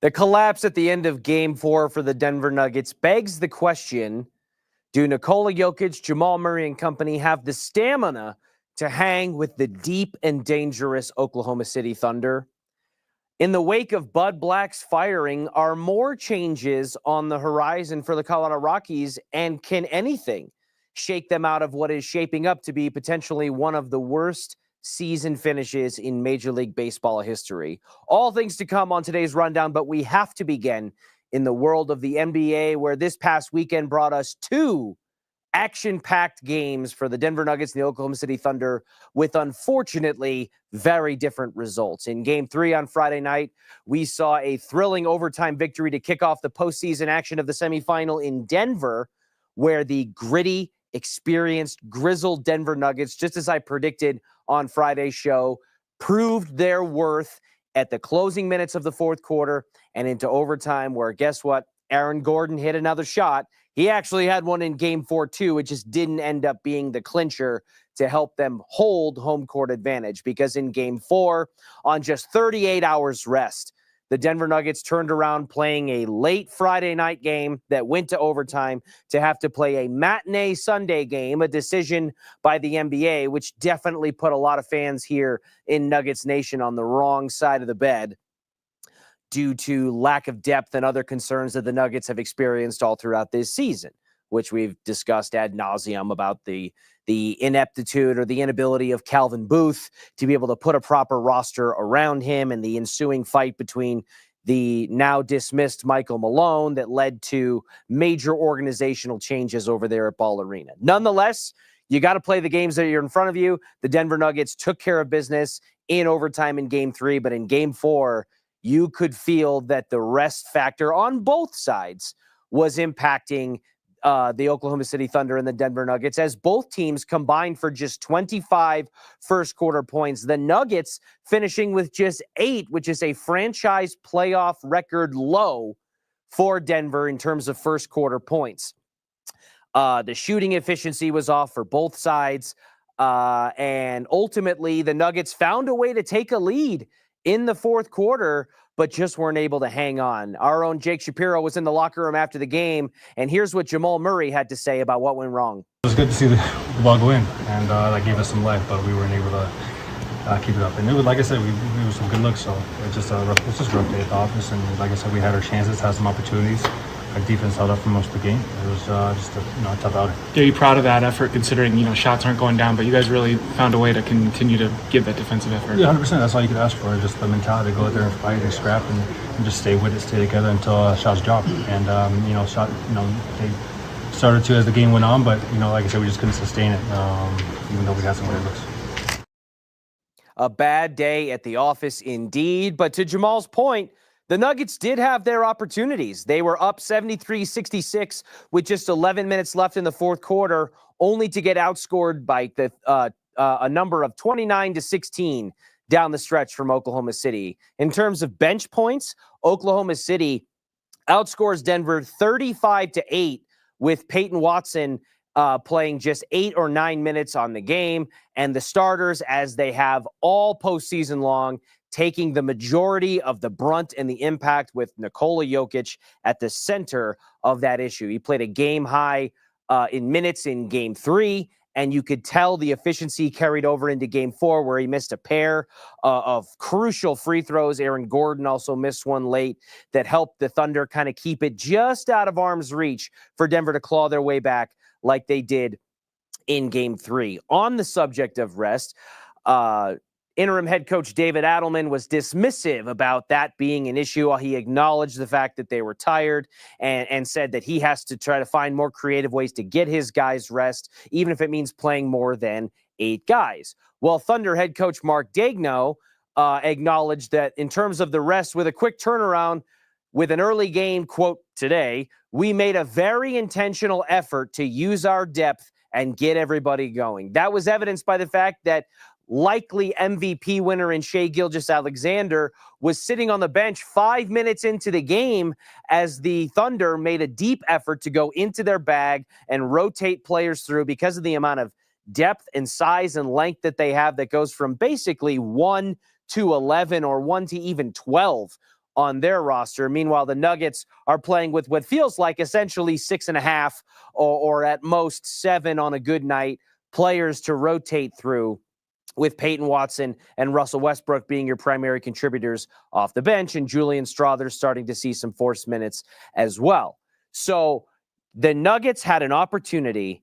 The collapse at the end of Game 4 for the Denver Nuggets begs the question, do Nikola Jokic, Jamal Murray, and company have the stamina to hang with the deep and dangerous Oklahoma City Thunder? In the wake of Bud Black's firing, are more changes on the horizon for the Colorado Rockies, and can anything shake them out of what is shaping up to be potentially one of the worst season finishes in Major League Baseball history? All things to come on today's rundown, but we have to begin in the world of the NBA, where this past weekend brought us two action-packed games for the Denver Nuggets and the Oklahoma City Thunder, with unfortunately very different results. In Game 3 on Friday night, we saw a thrilling overtime victory to kick off the postseason action of the semifinal in Denver, where the gritty, experienced, grizzled Denver Nuggets, just as I predicted on Friday's show, proved their worth at the closing minutes of the fourth quarter and into overtime, where, guess what? Aaron Gordon hit another shot. He actually had one in Game 4 too. It just didn't end up being the clincher to help them hold home court advantage, because in Game 4, on just 38 hours rest, the Denver Nuggets turned around playing a late Friday night game that went to overtime to have to play a matinee Sunday game, a decision by the NBA, which definitely put a lot of fans here in Nuggets Nation on the wrong side of the bed, due to lack of depth and other concerns that the Nuggets have experienced all throughout this season, which we've discussed ad nauseum about the ineptitude or the inability of Calvin Booth to be able to put a proper roster around him, and the ensuing fight between the now dismissed Michael Malone that led to major organizational changes over there at Ball Arena. Nonetheless, you got to play the games that are in front of you. The Denver Nuggets took care of business in overtime in Game 3, but in Game 4, you could feel that the rest factor on both sides was impacting the Oklahoma City Thunder and the Denver Nuggets, as both teams combined for just 25 first quarter points. The Nuggets finishing with just 8, which is a franchise playoff record low for Denver in terms of first quarter points. The shooting efficiency was off for both sides. And ultimately, the Nuggets found a way to take a lead in the fourth quarter, but just weren't able to hang on. Our own Jake Shapiro was in the locker room after the game, and here's what Jamal Murray had to say about what went wrong. It was good to see the ball go in, and that gave us some life, but we weren't able to keep it up. And it was, like I said, it was some good looks, so it's just a rough day at the office. And like I said, we had our chances, had some opportunities. Our defense held up for most of the game. It was just a tough outing. Are you proud of that effort, considering shots aren't going down, but you guys really found a way to continue to give that defensive effort? Yeah, 100%. That's all you could ask for. Just the mentality to go out there and fight and scrap and just stay with it, stay together until shots drop. And they started to as the game went on, but like I said, we just couldn't sustain it, even though we had some great looks. A bad day at the office indeed, but to Jamal's point, the Nuggets did have their opportunities. They were up 73-66 with just 11 minutes left in the fourth quarter, only to get outscored by a number of 29-16 down the stretch from Oklahoma City. In terms of bench points, Oklahoma City outscores Denver 35-8 with Payton Watson playing just 8 or 9 minutes on the game, and the starters, as they have all postseason long, taking the majority of the brunt and the impact, with Nikola Jokic at the center of that issue. He played a game high in minutes in Game 3, and you could tell the efficiency carried over into Game 4, where he missed a pair of crucial free throws. Aaron Gordon also missed one late that helped the Thunder kind of keep it just out of arm's reach for Denver to claw their way back like they did in Game 3. On the subject of rest, interim head coach David Adelman was dismissive about that being an issue. He acknowledged the fact that they were tired and said that he has to try to find more creative ways to get his guys rest, even if it means playing more than 8 guys. Well, Thunder head coach Mark Daigneault acknowledged that in terms of the rest, with a quick turnaround, with an early game, quote, today, we made a very intentional effort to use our depth and get everybody going. That was evidenced by the fact that likely MVP winner in Shai Gilgeous-Alexander was sitting on the bench 5 minutes into the game as the Thunder made a deep effort to go into their bag and rotate players through, because of the amount of depth and size and length that they have that goes from basically 1 to 11 or 1 to even 12 on their roster. Meanwhile, the Nuggets are playing with what feels like essentially 6.5 or at most 7 on a good night players to rotate through, with Payton Watson and Russell Westbrook being your primary contributors off the bench, and Julian Strawther starting to see some forced minutes as well. So the Nuggets had an opportunity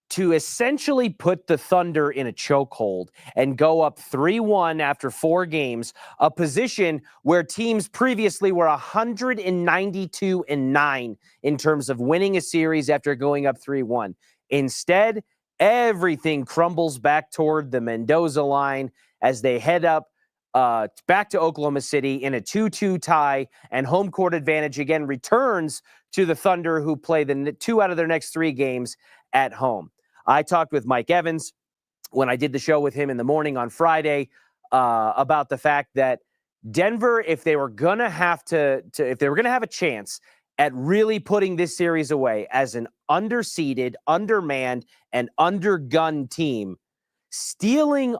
to essentially put the Thunder in a chokehold and go up 3-1 after 4 games, a position where teams previously were 192-9 in terms of winning a series after going up 3-1. Instead, everything crumbles back toward the Mendoza line as they head up back to Oklahoma City in a 2-2 tie, and home court advantage again returns to the Thunder, who play the 2 out of their next 3 games at home. I talked with Mike Evans when I did the show with him in the morning on Friday about the fact that Denver, if they were going to have if they were going to have a chance at really putting this series away as an underseeded, undermanned, and undergunned team, stealing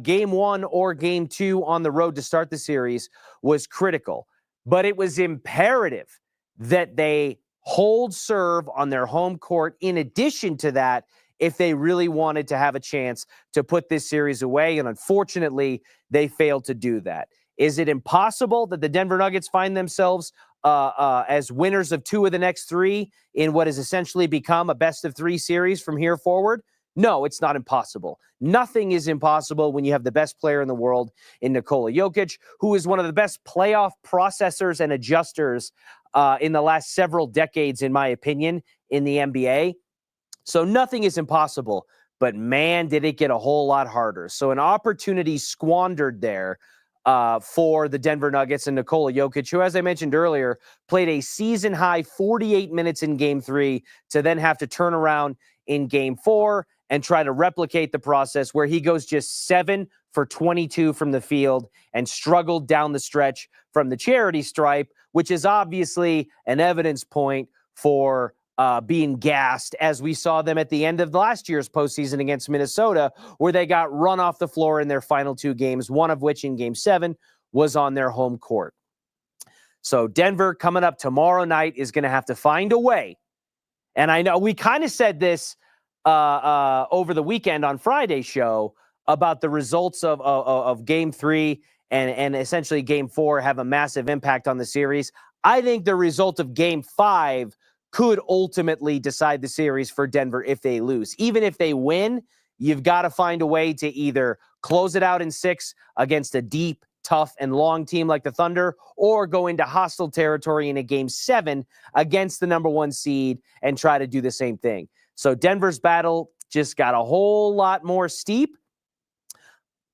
game 1 or game 2 on the road to start the series was critical. But it was imperative that they hold serve on their home court in addition to that, if they really wanted to have a chance to put this series away. And unfortunately, they failed to do that. Is it impossible that the Denver Nuggets find themselves as winners of 2 of the next 3 in what has essentially become a best-of-3 series from here forward? No, it's not impossible. Nothing is impossible when you have the best player in the world in Nikola Jokic, who is one of the best playoff processors and adjusters in the last several decades, in my opinion, in the NBA. So nothing is impossible, but man, did it get a whole lot harder. So an opportunity squandered there for the Denver Nuggets and Nikola Jokic, who, as I mentioned earlier, played a season-high 48 minutes in Game 3 to then have to turn around in Game 4 and try to replicate the process where he goes just 7 for 22 from the field and struggled down the stretch from the charity stripe, which is obviously an evidence point for being gassed, as we saw them at the end of last year's postseason against Minnesota, where they got run off the floor in their final 2 games, one of which in Game 7 was on their home court. So Denver, coming up tomorrow night, is going to have to find a way. And I know we kind of said this over the weekend on Friday's show about the results of Game 3 and essentially Game 4 have a massive impact on the series. I think the result of Game 5 could ultimately decide the series for Denver if they lose. Even if they win, you've got to find a way to either close it out in 6 against a deep, tough, and long team like the Thunder, or go into hostile territory in a Game 7 against the number 1 seed and try to do the same thing. So Denver's battle just got a whole lot more steep.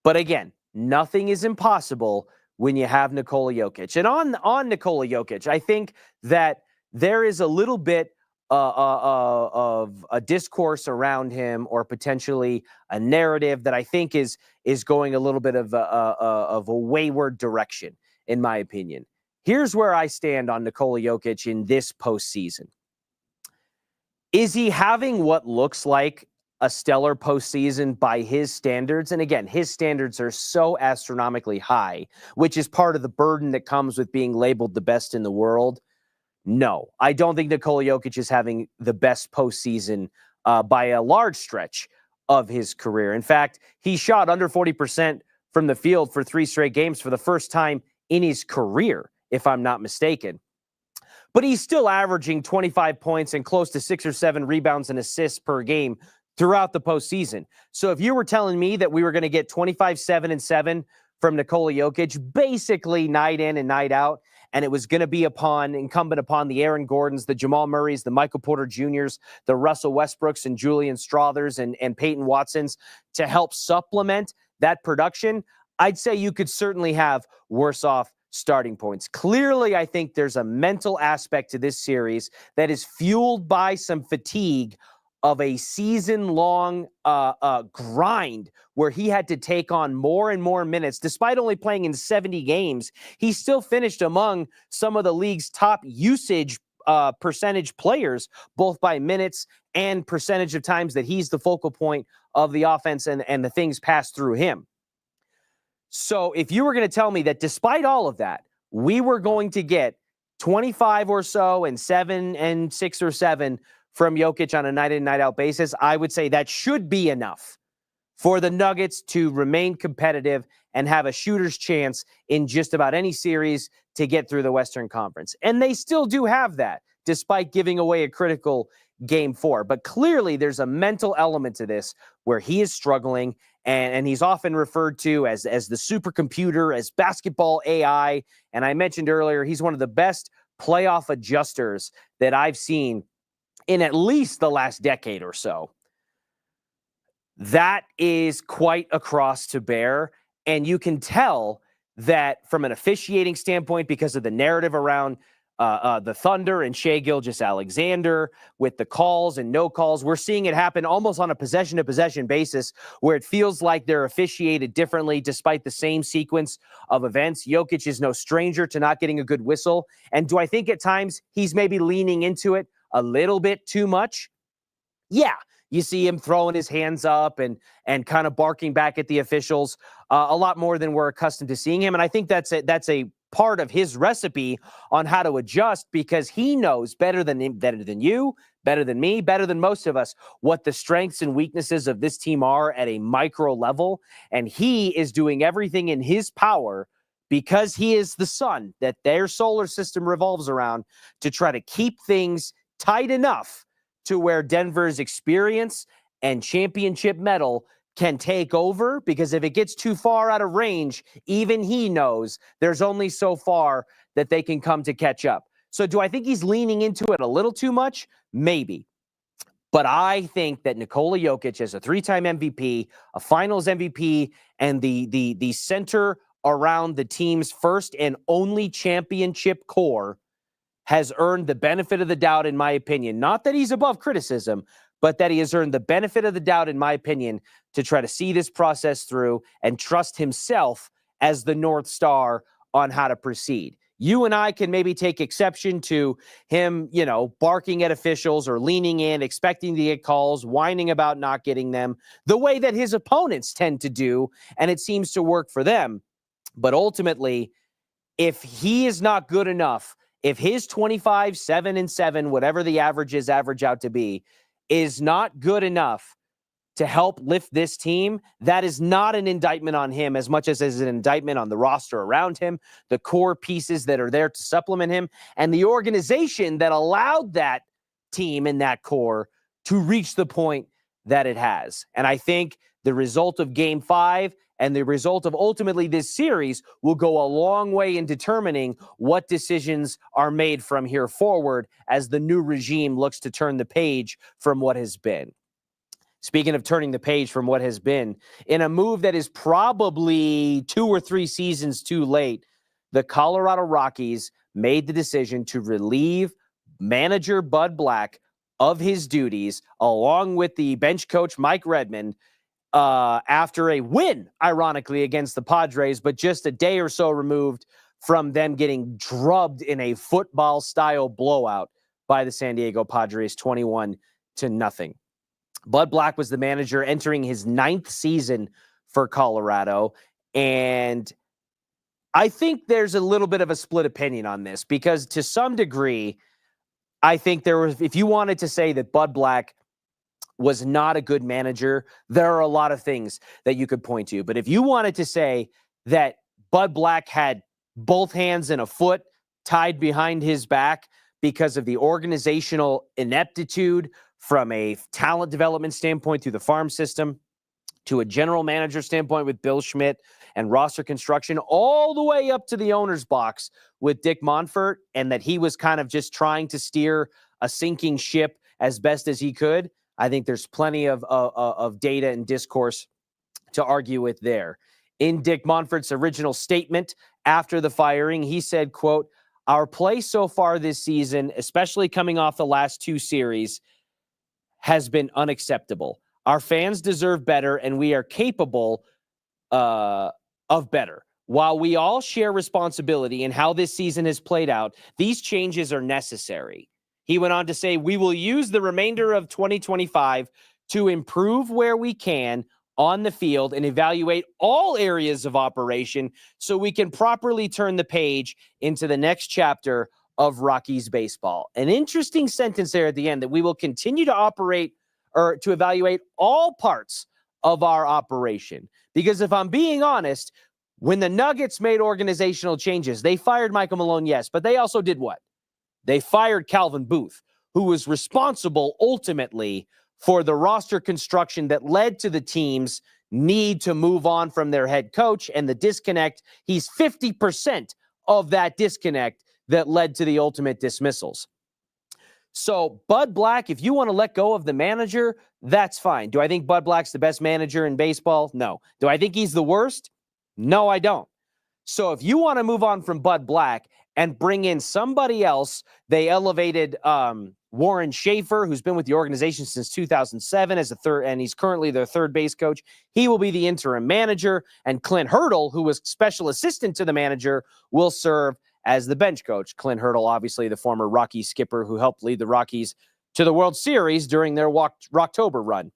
But again, nothing is impossible when you have Nikola Jokic. And on Nikola Jokic, I think that there is a little bit of a discourse around him, or potentially a narrative that I think is going a little bit of a wayward direction, in my opinion. Here's where I stand on Nikola Jokic in this postseason. Is he having what looks like a stellar postseason by his standards? And again, his standards are so astronomically high, which is part of the burden that comes with being labeled the best in the world. No, I don't think Nikola Jokic is having the best postseason by a large stretch of his career. In fact, he shot under 40% from the field for 3 straight games for the first time in his career, if I'm not mistaken. But he's still averaging 25 points and close to 6 or 7 rebounds and assists per game throughout the postseason. So if you were telling me that we were going to get 25, 7, and 7 from Nikola Jokic, basically night in and night out, and it was going to be incumbent upon the Aaron Gordons, the Jamal Murrays, the Michael Porter Jr.'s, the Russell Westbrooks and Julian Strawthers and Payton Watsons to help supplement that production, I'd say you could certainly have worse off starting points. Clearly, I think there's a mental aspect to this series that is fueled by some fatigue of a season-long grind where he had to take on more and more minutes. Despite only playing in 70 games, he still finished among some of the league's top usage percentage players, both by minutes and percentage of times that he's the focal point of the offense and the things passed through him. So if you were going to tell me that despite all of that, we were going to get 25 or so and 7 and 6 or 7 from Jokic on a night in, night out basis, I would say that should be enough for the Nuggets to remain competitive and have a shooter's chance in just about any series to get through the Western Conference. And they still do have that, despite giving away a critical Game 4. But clearly there's a mental element to this where he is struggling, and he's often referred to as the supercomputer, as basketball AI. And I mentioned earlier, he's one of the best playoff adjusters that I've seen in at least the last decade or so. That is quite a cross to bear. And you can tell that from an officiating standpoint, because of the narrative around the Thunder and Shai Gilgeous-Alexander with the calls and no calls, we're seeing it happen almost on a possession-to-possession basis where it feels like they're officiated differently despite the same sequence of events. Jokic is no stranger to not getting a good whistle. And do I think at times he's maybe leaning into it a little bit too much? Yeah. You see him throwing his hands up and kind of barking back at the officials a lot more than we're accustomed to seeing him. And I think that's a part of his recipe on how to adjust, because he knows better than you, better than me, better than most of us, what the strengths and weaknesses of this team are at a micro level. And he is doing everything in his power, because he is the sun that their solar system revolves around, to try to keep things tight enough to where Denver's experience and championship medal can take over. Because if it gets too far out of range, even he knows there's only so far that they can come to catch up. So do I think he's leaning into it a little too much? Maybe. But I think that Nikola Jokic, as a 3-time MVP, a finals MVP, and the center around the team's first and only championship core, has earned the benefit of the doubt, in my opinion. Not that he's above criticism, but that he has earned the benefit of the doubt, in my opinion, to try to see this process through and trust himself as the North Star on how to proceed. You and I can maybe take exception to him, barking at officials or leaning in, expecting to get calls, whining about not getting them, the way that his opponents tend to do, and it seems to work for them. But ultimately, if he is not good enough, if his 25, 7 and 7, whatever the averages average out to be, is not good enough to help lift this team, that is not an indictment on him as much as is an indictment on the roster around him, the core pieces that are there to supplement him, and the organization that allowed that team and that core to reach the point that it has. And I think the result of Game 5 and the result of ultimately this series will go a long way in determining what decisions are made from here forward as the new regime looks to turn the page from what has been. Speaking of turning the page from what has been, in a move that is probably 2 or 3 seasons too late, the Colorado Rockies made the decision to relieve manager Bud Black of his duties, along with the bench coach Mike Redmond, after a win, ironically, against the Padres, but just a day or so removed from them getting drubbed in a football-style blowout by the San Diego Padres, 21-0. Bud Black was the manager entering his 9th season for Colorado, and I think there's a little bit of a split opinion on this, because to some degree, I think there was, if you wanted to say that Bud Black was not a good manager, there are a lot of things that you could point to. But if you wanted to say that Bud Black had both hands and a foot tied behind his back because of the organizational ineptitude from a talent development standpoint through the farm system, to a general manager standpoint with Bill Schmidt and roster construction, all the way up to the owner's box with Dick Monfort, and that he was kind of just trying to steer a sinking ship as best as he could, I think there's plenty of data and discourse to argue with there. In Dick Monfort's original statement after the firing, he said, quote, "Our play so far this season, especially coming off the last 2 series, has been unacceptable. Our fans deserve better, and we are capable of better. While we all share responsibility in how this season has played out, these changes are necessary." He went on to say, "We will use the remainder of 2025 to improve where we can, on the field and evaluate all areas of operation so we can properly turn the page into the next chapter of Rockies baseball. An interesting sentence there at the end, that we will continue to operate or to evaluate all parts of our operation. Because if I'm being honest, when the Nuggets made organizational changes, they fired Michael Malone, yes, but they also did what? They fired Calvin Booth, who was responsible ultimately for the roster construction that led to the team's need to move on from their head coach and the disconnect. He's 50% of that disconnect that led to the ultimate dismissals. So Bud Black, if you want to let go of the manager, that's fine. Do I think Bud Black's the best manager in baseball? No. Do I think he's the worst? No, I don't. So if you want to move on from Bud Black and bring in somebody else, they elevated Warren Schaefer, who's been with the organization since 2007 as a third, and he's currently their third base coach. He will be the interim manager, and Clint Hurdle, who was special assistant to the manager, will serve as the bench coach. Clint Hurdle, obviously the former Rockies skipper who helped lead the Rockies to the World Series during their Rocktober run.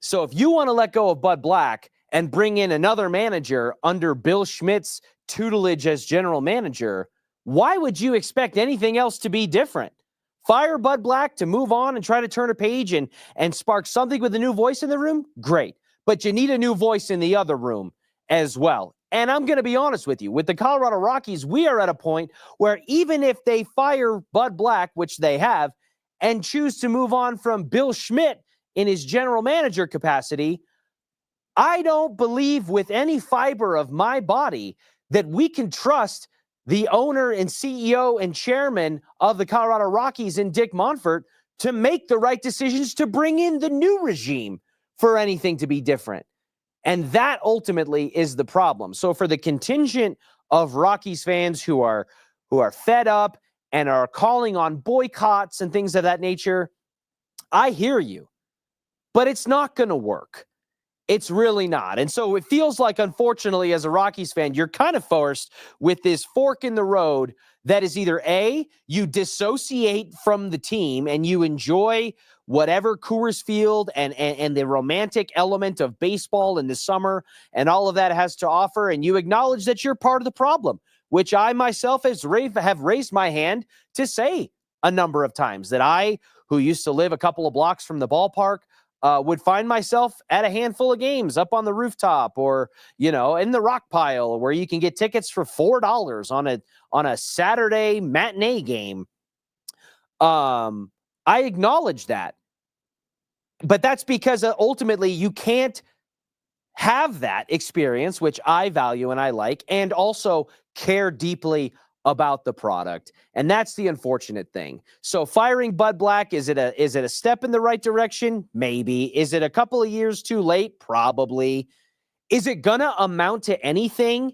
So if you want to let go of Bud Black and bring in another manager under Bill Schmidt's tutelage as general manager, why would you expect anything else to be different? Fire Bud Black to move on and try to turn a page and spark something with a new voice in the room? Great. But you need a new voice in the other room as well. And I'm going to be honest with you. With the Colorado Rockies, we are at a point where even if they fire Bud Black, which they have, and choose to move on from Bill Schmidt in his general manager capacity, I don't believe with any fiber of my body that we can trust the owner and CEO and chairman of the Colorado Rockies in Dick Monfort to make the right decisions to bring in the new regime for anything to be different. And that ultimately is the problem. So for the contingent of Rockies fans who are fed up and are calling on boycotts and things of that nature, I hear you. But it's not going to work. It's really not. And so it feels like, unfortunately, as a Rockies fan, you're kind of forced with this fork in the road that is either A, you dissociate from the team and you enjoy whatever Coors Field and the romantic element of baseball in the summer and all of that has to offer, and you acknowledge that you're part of the problem, which I myself have raised my hand to say a number of times, that I, who used to live a couple of blocks from the ballpark, would find myself at a handful of games up on the rooftop or, in the rock pile where you can get tickets for $4 on a Saturday matinee game. I acknowledge that. But that's because ultimately you can't have that experience, which I value and I like, and also care deeply about the product. And that's the unfortunate thing. So firing Bud Black, is it a step in the right direction? Maybe. Is it a couple of years too late? Probably. Is it going to amount to anything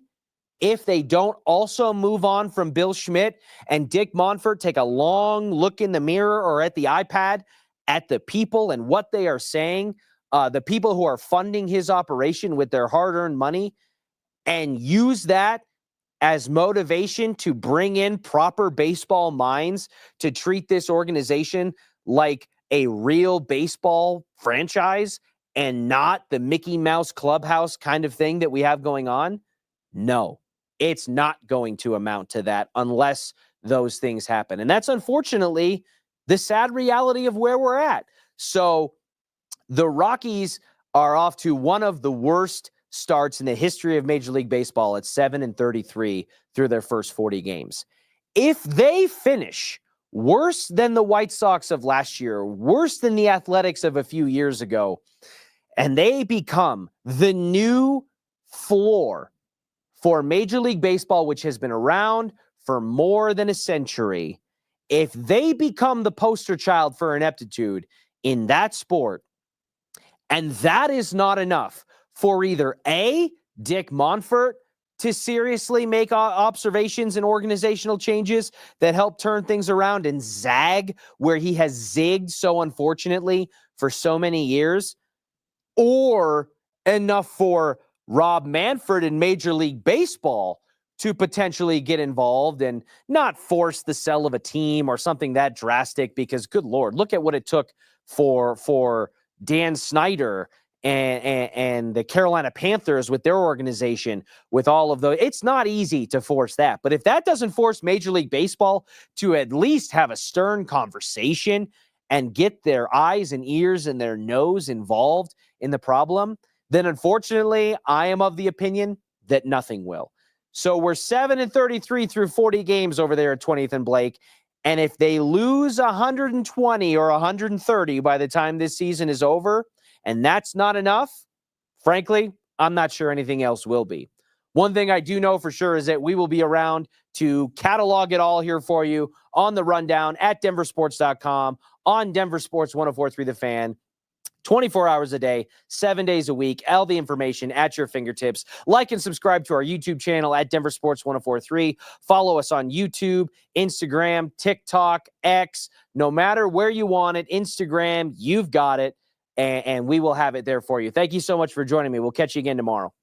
if they don't also move on from Bill Schmidt and Dick Monfort, take a long look in the mirror or at the iPad at the people and what they are saying, the people who are funding his operation with their hard-earned money, and use that as motivation to bring in proper baseball minds to treat this organization like a real baseball franchise and not the Mickey Mouse clubhouse kind of thing that we have going on? No, it's not going to amount to that unless those things happen. And that's unfortunately the sad reality of where we're at. So the Rockies are off to one of the worst starts in the history of Major League Baseball at 7-33 through their first 40 games. If they finish worse than the White Sox of last year, worse than the Athletics of a few years ago, and they become the new floor for Major League Baseball, which has been around for more than a century, if they become the poster child for ineptitude in that sport, and that is not enough for either A, Dick Monfort to seriously make observations and organizational changes that help turn things around and zag where he has zigged so unfortunately for so many years, or enough for Rob Manfred in Major League Baseball to potentially get involved and not force the sell of a team or something that drastic, because good Lord, look at what it took for Dan Snyder and the Carolina Panthers with their organization, with all of those. It's not easy to force that. But if that doesn't force Major League Baseball to at least have a stern conversation and get their eyes and ears and their nose involved in the problem, then unfortunately, I am of the opinion that nothing will. So we're 7-33 through 40 games over there at 20th and Blake. And if they lose 120 or 130 by the time this season is over, and that's not enough, frankly, I'm not sure anything else will be. One thing I do know for sure is that we will be around to catalog it all here for you on the rundown at DenverSports.com, on Denver Sports 104.3 The Fan, 24 hours a day, 7 days a week, all the information at your fingertips. Like and subscribe to our YouTube channel at Denver Sports 104.3. Follow us on YouTube, Instagram, TikTok, X, no matter where you want it, Instagram, you've got it, and we will have it there for you. Thank you so much for joining me. We'll catch you again tomorrow.